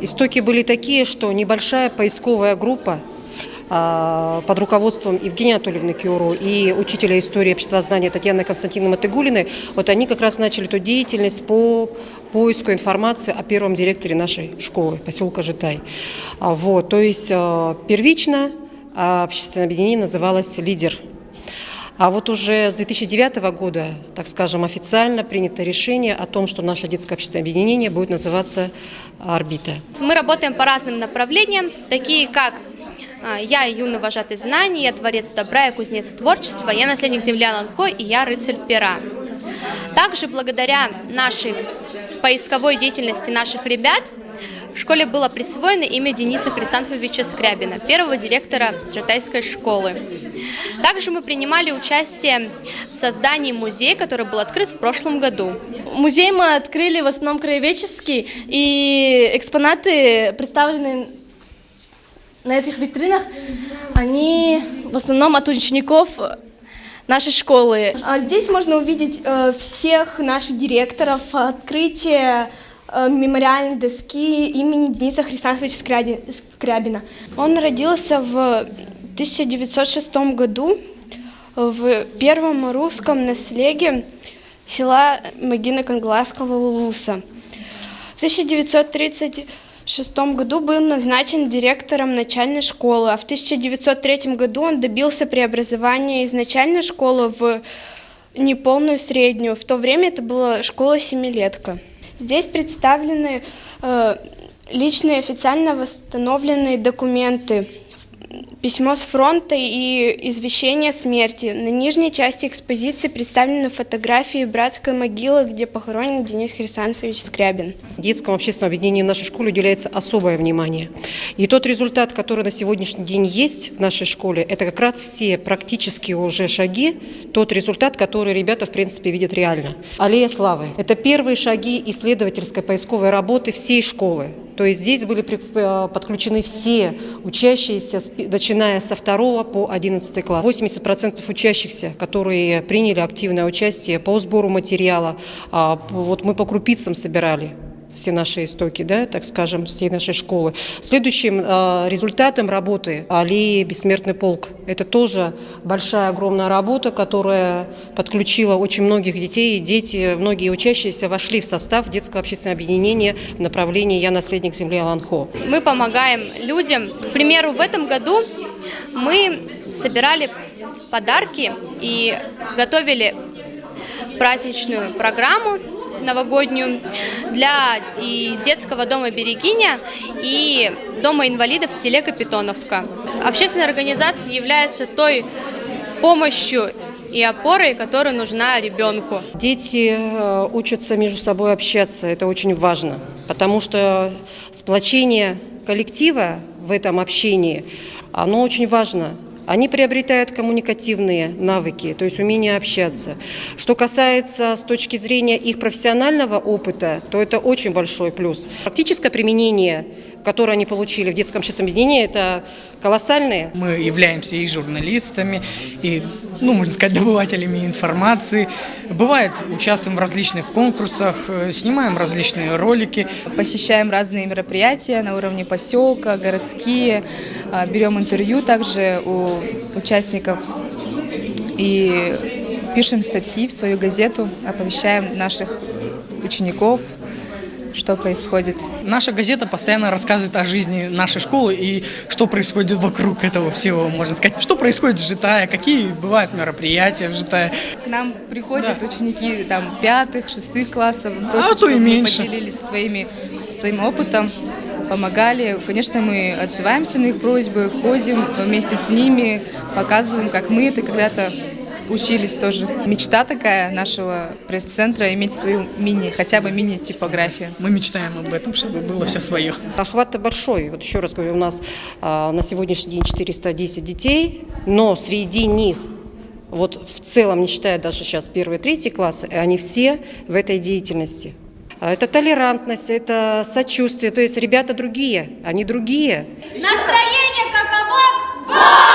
Истоки были такие, что небольшая поисковая группа под руководством Евгении Анатольевны Киуру и учителя истории обществознания Татьяны Константиновны Матыгулиной, вот они как раз начали эту деятельность по поиску информации о первом директоре нашей школы, поселка Житай. Вот, то есть первично общественное объединение называлось «Лидер». А вот уже с 2009 года, так скажем, официально принято решение о том, что наше детское общественное объединение будет называться «Орбита». Мы работаем по разным направлениям, такие как «Я юный вожатый знаний», «Я творец добра», «Я кузнец творчества», «Я наследник земли Аланхой» и «Я рыцарь пера». Также благодаря нашей поисковой деятельности наших ребят в школе было присвоено имя Дениса Хрисанфовича Скрябина, первого директора Житайской школы. Также мы принимали участие в создании музея, который был открыт в прошлом году. Музей мы открыли в основном краеведческий, и экспонаты, представленные на этих витринах, они в основном от учеников нашей школы. Здесь можно увидеть всех наших директоров, открытие мемориальной доски имени Дениса Хрисанфовича Скрябина. Он родился в 1906 году в первом русском наследии села Магино-Конгласского Улуса. В 1936 году был назначен директором начальной школы, а в 1903 году он добился преобразования из начальной школы в неполную среднюю. В то время это была школа-семилетка. Здесь представлены личные официально восстановленные документы, письмо с фронта и извещение о смерти. На нижней части экспозиции представлены фотографии братской могилы, где похоронен Денис Хрисанфович Скрябин. Детскому общественному объединению в нашей школе уделяется особое внимание. И тот результат, который на сегодняшний день есть в нашей школе, это как раз все практически уже шаги, тот результат, который ребята, в принципе, видят реально. Аллея славы – это первые шаги исследовательской поисковой работы всей школы. То есть здесь были подключены все учащиеся, начиная со 2 по 11 класс. 80% учащихся, которые приняли активное участие по сбору материала, вот мы по крупицам собирали все наши истоки, да, так скажем, всей нашей школы. Следующим результатом работы аллеи «Бессмертный полк». Это тоже большая, огромная работа, которая подключила очень многих детей. И дети, многие учащиеся вошли в состав детского общественного объединения в направлении «Я наследник земли Аланхо». Мы помогаем людям. К примеру, в этом году мы собирали подарки и готовили праздничную программу новогоднюю для и детского дома «Берегиня», и дома инвалидов в селе Капитоновка. Общественная организация является той помощью и опорой, которая нужна ребенку. Дети учатся между собой общаться, это очень важно, потому что сплочение коллектива в этом общении, оно очень важно. Они приобретают коммуникативные навыки, то есть умение общаться. Что касается с точки зрения их профессионального опыта, то это очень большой плюс. Практическое применение, которое они получили в детском общественном объединении, это колоссальное. Мы являемся и журналистами, и, можно сказать, добывателями информации. Бывает, участвуем в различных конкурсах, снимаем различные ролики. Посещаем разные мероприятия на уровне поселка, городские. Берем интервью также у участников и пишем статьи в свою газету, оповещаем наших учеников, что происходит. Наша газета постоянно рассказывает о жизни нашей школы и что происходит вокруг этого всего, можно сказать. Что происходит в Житае, какие бывают мероприятия в Житае. К нам приходят ученики 5-6 классов, а то и меньше. Мы поделились своим опытом, помогали. Конечно, мы отзываемся на их просьбы, ходим вместе с ними, показываем, как мы это когда-то учились тоже. Мечта такая нашего пресс-центра — иметь свою хотя бы мини-типографию. Мы мечтаем об этом, чтобы было все свое. Охват большой. Вот еще раз говорю, у нас на сегодняшний день 410 детей, но среди них, вот в целом, не считая даже сейчас 1-3 классы, они все в этой деятельности. Это толерантность, это сочувствие, то есть ребята другие, они другие. Настроение каково?